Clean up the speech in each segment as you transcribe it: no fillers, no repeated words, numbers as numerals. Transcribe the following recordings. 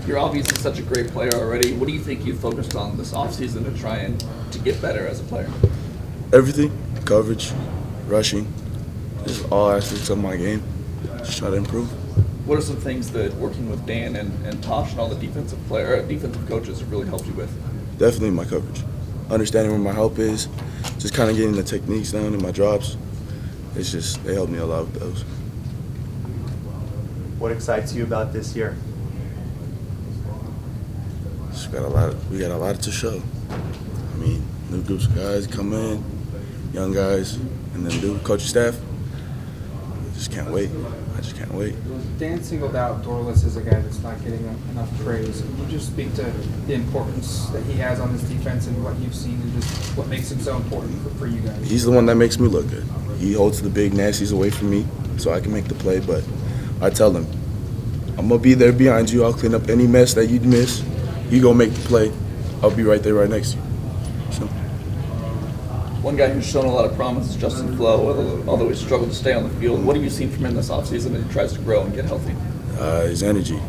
You're obviously such a great player already. What do you think you focused on this offseason to try and to get better as a player? Everything, coverage, rushing, just all aspects of my game. Just try to improve. What are some things that working with Dan and Tosh and all the defensive coaches have really helped you with? Definitely my coverage. Understanding where my help is, just kind of getting the techniques down in my drops. It's just, they help me a lot with those. What excites you about this year? Just we got a lot to show. I mean, new groups of guys come in, young guys, and then new coaching staff. Just can't wait. I just can't wait. Dan singled out Dorless as a guy that's not getting enough praise. Can you just speak to the importance that he has on this defense and what you've seen and just what makes him so important for you guys? He's the one that makes me look good. He holds the big nasties away from me so I can make the play, but I tell him, I'm going to be there behind you. I'll clean up any mess that you miss. You go make the play. I'll be right there right next to you. So. One guy who's shown a lot of promise is Justin Flo, although he's struggled to stay on the field. What have you seen from him this offseason as he tries to grow and get healthy? His energy.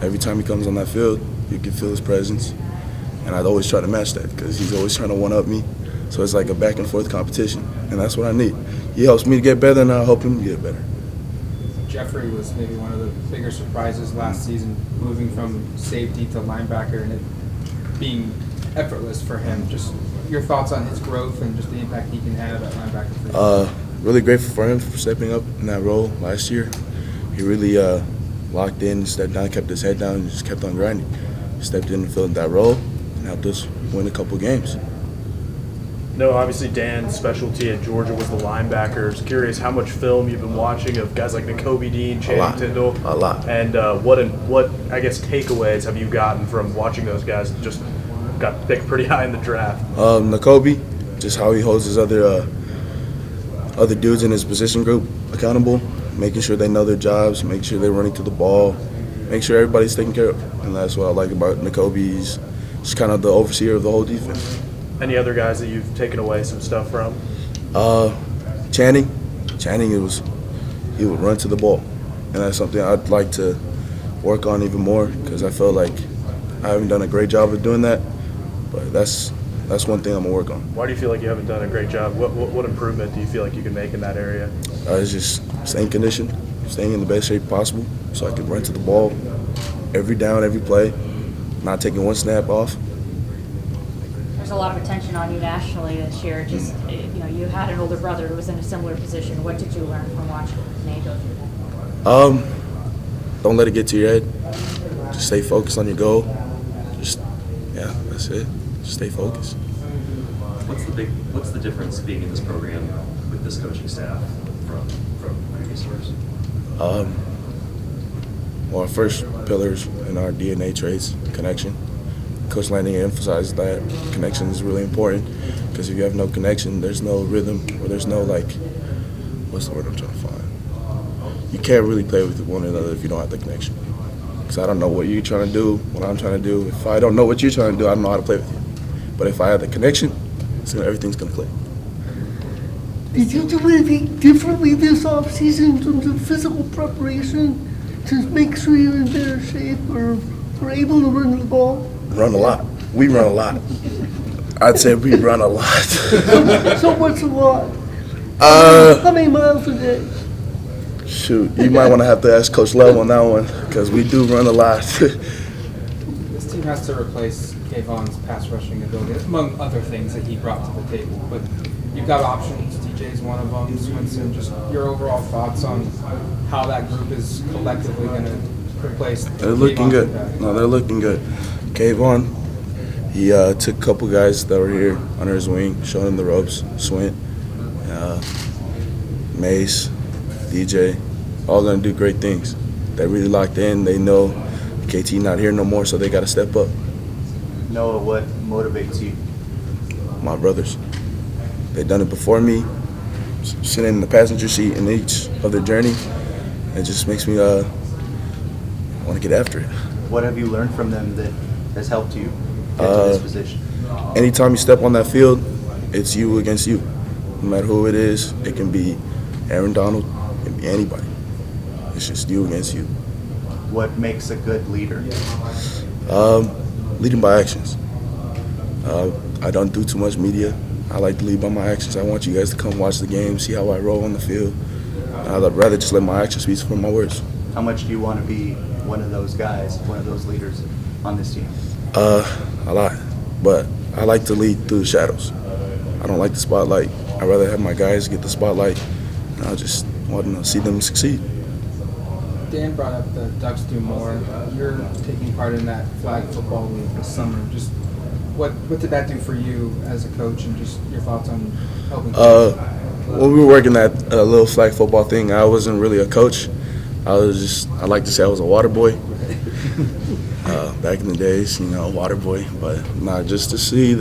Every time he comes on that field, you can feel his presence. And I'd always try to match that because he's always trying to one-up me. So it's like a back-and-forth competition, and that's what I need. He helps me to get better, and I help him get better. Jeffrey was maybe one of the bigger surprises last season, moving from safety to linebacker and it being effortless for him. Just your thoughts on his growth and just the impact he can have at linebacker for you? Really grateful for him for stepping up in that role last year. He really locked in, stepped down, kept his head down, and just kept on grinding. Stepped in and filled that role and helped us win a couple games. No, obviously Dan's specialty at Georgia was the linebackers. Curious how much film you've been watching of guys like Nakobe Dean, Channing Tindall. A lot. And what I guess takeaways have you gotten from watching those guys? Just got picked pretty high in the draft. Nakobe, just how he holds his other dudes in his position group accountable, making sure they know their jobs, making sure they're running to the ball, make sure everybody's taken care of. And that's what I like about Nakobe. He's just kind of the overseer of the whole defense. Any other guys that you've taken away some stuff from? Channing, he would run to the ball, and that's something I'd like to work on even more because I feel like I haven't done a great job of doing that. But that's one thing I'm gonna work on. Why do you feel like you haven't done a great job? What improvement do you feel like you can make in that area? It's just staying conditioned, staying in the best shape possible, so I can run to the ball every down, every play, not taking one snap off. There's a lot of attention on you nationally this year. Just you had an older brother who was in a similar position. What did you learn from watching Nate go through that? Don't let it get to your head. Just stay focused on your goal. That's it. Just stay focused. What's the difference being in this program with this coaching staff from previous years? Well, our first pillars in our DNA traits, connection. Coach Lanning emphasized that connection is really important because if you have no connection, there's no rhythm or there's no what's the word I'm trying to find? You can't really play with one another if you don't have the connection. Because I don't know what you're trying to do, what I'm trying to do. If I don't know what you're trying to do, I don't know how to play with you. But if I have the connection, so everything's going to click. Did you do anything differently this offseason in terms of physical preparation to make sure you're in better shape or able to run the ball? Run a lot. We run a lot. I'd say we run a lot. So what's a lot? How many miles a day? Shoot, you might want to have to ask Coach Love on that one because we do run a lot. This team has to replace Kayvon's pass rushing ability, among other things that he brought to the table. But you've got options. TJ's one of them. Swinson. Just your overall thoughts on how that group is collectively going to replace. They're looking good. No, they're looking good. Kayvon, he took a couple guys that were here under his wing, showing him the ropes. Swint, Mace, DJ, all gonna do great things. They really locked in. They know KT not here no more, so they got to step up. Noah, what motivates you? My brothers, they've done it before me. Sitting in the passenger seat in each of their journey, it just makes me want to get after it. What have you learned from them that has helped you get to this position? Anytime you step on that field, it's you against you. No matter who it is, it can be Aaron Donald, it can be anybody. It's just you against you. What makes a good leader? Leading by actions. I don't do too much media. I like to lead by my actions. I want you guys to come watch the game, see how I roll on the field. I'd rather just let my actions speak for my words. How much do you want to be one of those guys, one of those leaders on this team? A lot. But I like to lead through the shadows. I don't like the spotlight. I'd rather have my guys get the spotlight. And I just want to see them succeed. Dan brought up the Ducks do more. You're taking part in that flag football league this summer. Just what did that do for you as a coach, and just your thoughts on helping? When we were working that little flag football thing, I wasn't really a coach. I like to say I was a water boy. Back in the days, water boy. But just to see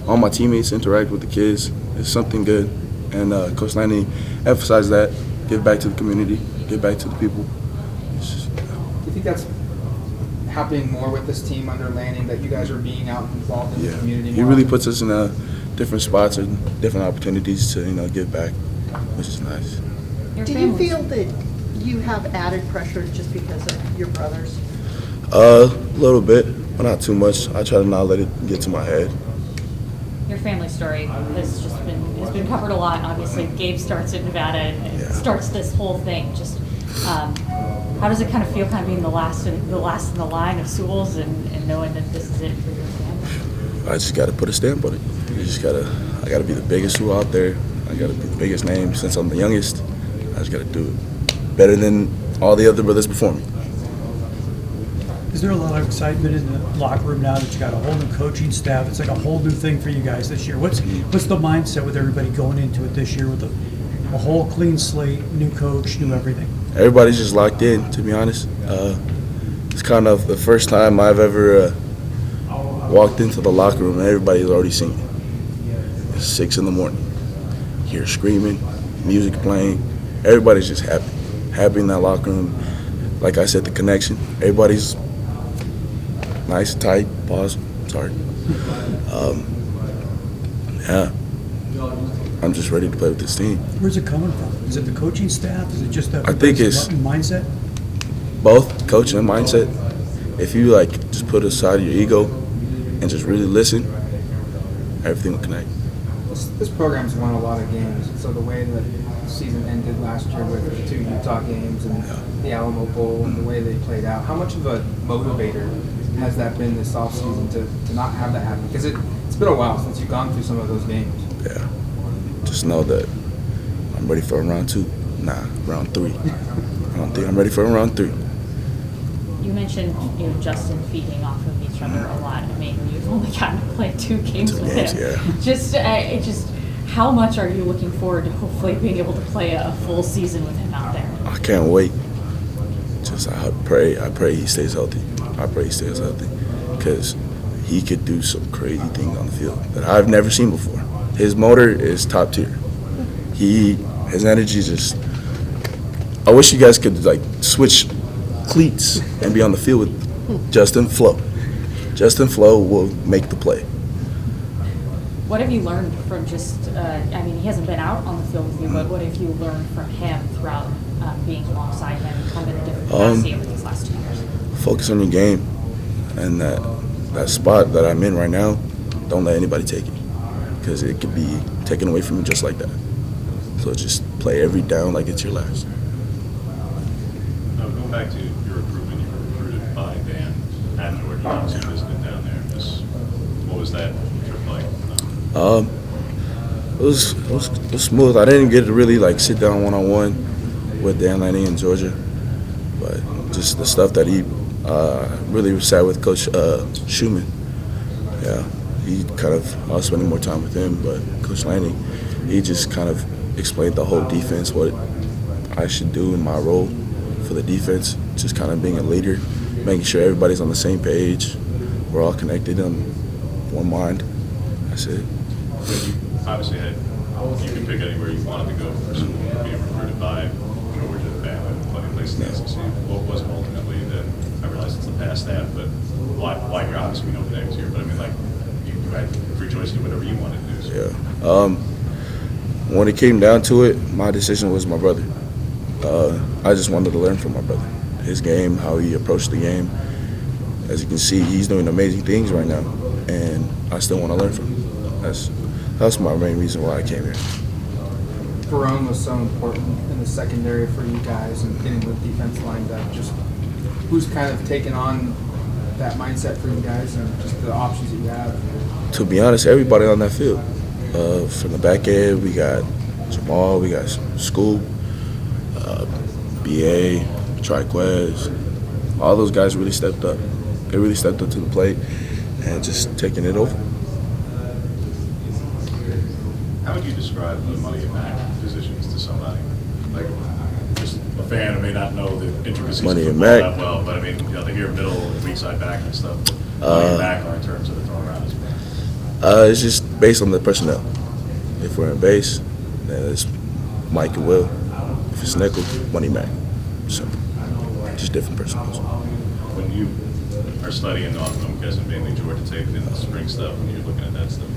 all my teammates interact with the kids is something good. And Coach Lanning emphasized that, give back to the community, give back to the people. Do you think that's happening more with this team under Lanning, that you guys are being out involved in the community more? He really puts us in different spots or different opportunities to give back, which is nice. Do you feel that you have added pressure just because of your brothers? A little bit, but not too much. I try to not let it get to my head. Your family story has been covered a lot. Obviously, Gabe starts at Nevada and starts this whole thing. Just how does it kind of feel, kind of being the last in the line of Sewells and knowing that this is it for your family? I just got to put a stamp on it. I got to be the biggest Sewell out there. I got to be the biggest name since I'm the youngest. I just got to do it better than all the other brothers before me. Is there a lot of excitement in the locker room now that you got a whole new coaching staff? It's like a whole new thing for you guys this year. What's the mindset with everybody going into it this year with a whole clean slate, new coach, new everything? Everybody's just locked in, to be honest. It's kind of the first time I've ever walked into the locker room and everybody's already singing. It's 6 in the morning. You hear screaming, music playing. Everybody's just happy. Happy in that locker room. Like I said, the connection. Everybody's nice, tight, pause, sorry. I'm just ready to play with this team. Where's it coming from? Is it the coaching staff? Is it just that I think it's mindset? Both, coaching and mindset. If you just put aside your ego and just really listen, everything will connect. This program's won a lot of games, so the way that the season ended last year with the 2 Utah games and the Alamo Bowl and the way they played out, how much of a motivator has that been this offseason to not have that happen? Because it's been a while since you've gone through some of those games. Yeah. Just know that I'm ready for round 2. Round 3. I'm ready for round 3. You mentioned Justin feeding off of each other a lot. I mean, you've only gotten to play 2 games with him. Yeah. Just how much are you looking forward to hopefully being able to play a full season with him out there? I can't wait. I pray he stays healthy. I pray he stays healthy because he could do some crazy things on the field that I've never seen before. His motor is top tier. His energy just. I wish you guys could switch cleats and be on the field with Justin Flo. Justin Flo will make the play. What have you learned from he hasn't been out on the field with you, but what have you learned from him throughout being alongside him, kind of in a different capacity over these last 2 years? Focus on your game, and that spot that I'm in right now, don't let anybody take it, because it could be taken away from you just like that. So just play every down like it's your last. Now, going back to your recruitment, you were recruited by Dan at Georgia. You obviously visited down there. What was that trip like? It was smooth. I didn't get to really sit down one-on-one with Dan Lanning in Georgia, but just the stuff that he really sat with Coach Schumann. Yeah, I was spending more time with him, but Coach Lanning, he just kind of explained the whole defense, what I should do in my role for the defense, just kind of being a leader, making sure everybody's on the same page, we're all connected on one mind. That's it. Obviously, you can pick anywhere you wanted to go for being recruited by Georgia, Bama, plenty of places in the SEC. What was it ultimately that, I realize it's the past that, but why you're obviously going next year, but you had free choice to do whatever you wanted to do. So. Yeah. When it came down to it, my decision was my brother. I just wanted to learn from my brother, his game, how he approached the game. as you can see, he's doing amazing things right now, and I still want to learn from him. That's my main reason why I came here. Barone was so important in the secondary for you guys and getting the defense lined up. Just who's kind of taken on that mindset for you guys and just the options that you have? To be honest, everybody on that field. From the back end, we got Jamal, we got Scoop, BA, Triquez. All those guys really stepped up. They really stepped up to the plate and just taking it over. How would you describe the money and back positions to somebody? Like, just a fan who may not know the intricacies Money of and football back. that well, but I mean, you know, they hear middle and weak side back and stuff. Money and back are in terms of the throwing around as well. It's just based on the personnel. If we're in base, then it's Mike and Will. If it's nickel, Money Mac. Simple. Just different personnel. When you are studying, I'm guessing mainly Georgia tape and the spring stuff, when you're looking at that stuff,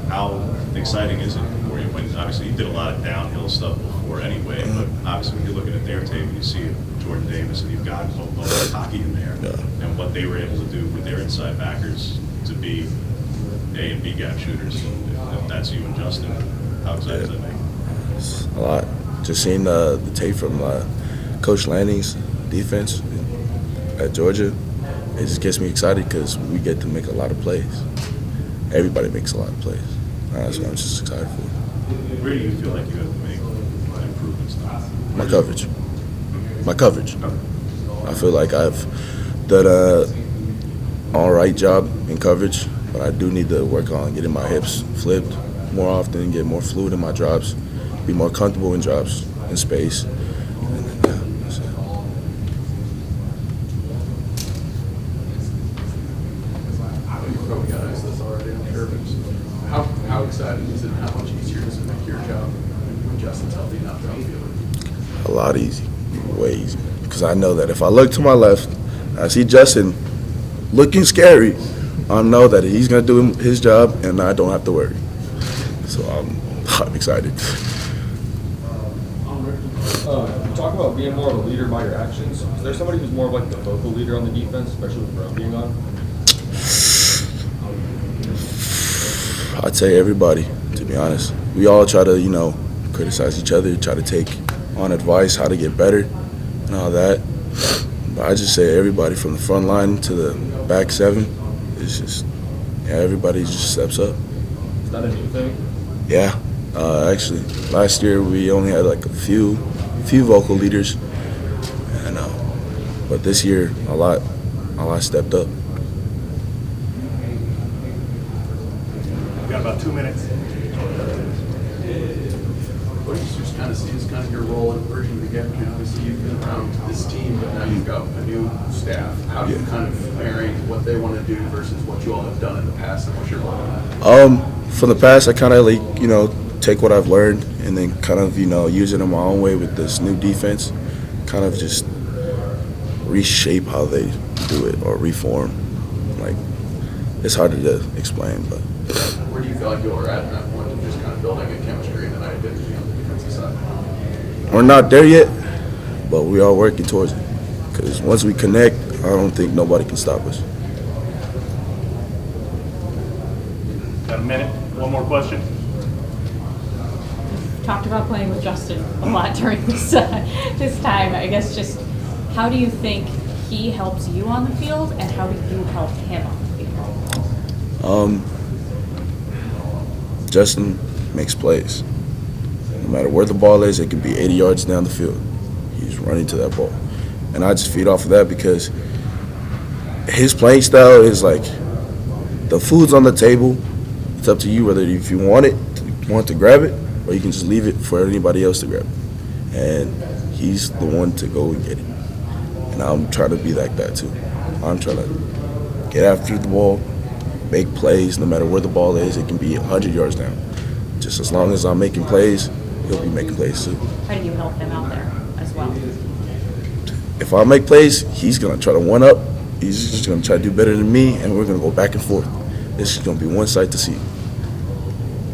how exciting is it for you? When obviously you did a lot of downhill stuff before anyway, but obviously when you're looking at their tape and you see Jordan Davis and you've got both hockey in there, and what they were able to do with their inside backers to be A and B gap shooters, if that's you and Justin, how exciting does that make? It's a lot. Just seeing the tape from Coach Lanning's defense at Georgia, it just gets me excited because we get to make a lot of plays. Everybody makes a lot of plays. That's what I'm just excited for. Where do you feel like you have to make improvements now? My coverage. My coverage. I feel like I've done an all right job in coverage, but I do need to work on getting my hips flipped more often, get more fluid in my drops, be more comfortable in drops in space. That's it. You probably got asked this already, I'm sure, but how exciting is it? How much easier does it make your job when Justin's healthy enough to outfield? A lot easy, way easy. Because I know that if I look to my left, I see Justin looking scary, I know that he's going to do his job and I don't have to worry. So I'm excited. You talk about being more of a leader by your actions. Is there somebody who's more of like the vocal leader on the defense, especially with Brown being on? I'd say everybody, to be honest. We all try to, criticize each other, try to take on advice, how to get better and all that. But I just say everybody from the front line to the back seven, it's just, everybody just steps up. Is that a new thing? Yeah. Actually, last year we only had like a few vocal leaders, and but this year a lot stepped up. We've got about 2 minutes. What do you just kind of see as kind of your role in bridging the gap? Obviously, you've been around this team, but now you've got a new staff. How do you kind of marry what they want to do versus what you all have done in the past and what you're looking at? From the past, I kind of take what I've learned and then kind of use it in my own way with this new defense. Kind of just reshape how they do it or reform. Like, it's hard to explain, but. Where do you feel like you are at that point of just kind of building a chemistry and an identity on the defensive side? We're not there yet, but we are working towards it. Because once we connect, I don't think nobody can stop us. Got a minute. One more question. Talked about playing with Justin a lot during this time. I guess just how do you think he helps you on the field, and how do you help him on the field? Justin makes plays. No matter where the ball is, it could be 80 yards down the field. He's running to that ball. And I just feed off of that because his playing style is like the food's on the table. It's up to you whether if you want to grab it, or you can just leave it for anybody else to grab it. And he's the one to go and get it. And I'm trying to be like that too. I'm trying to get after the ball, make plays, no matter where the ball is. It can be 100 yards down. Just as long as I'm making plays, he'll be making plays too. How do you help him out there as well? If I make plays, he's going to try to one-up. He's just going to try to do better than me, and we're going to go back and forth. This is going to be one sight to see.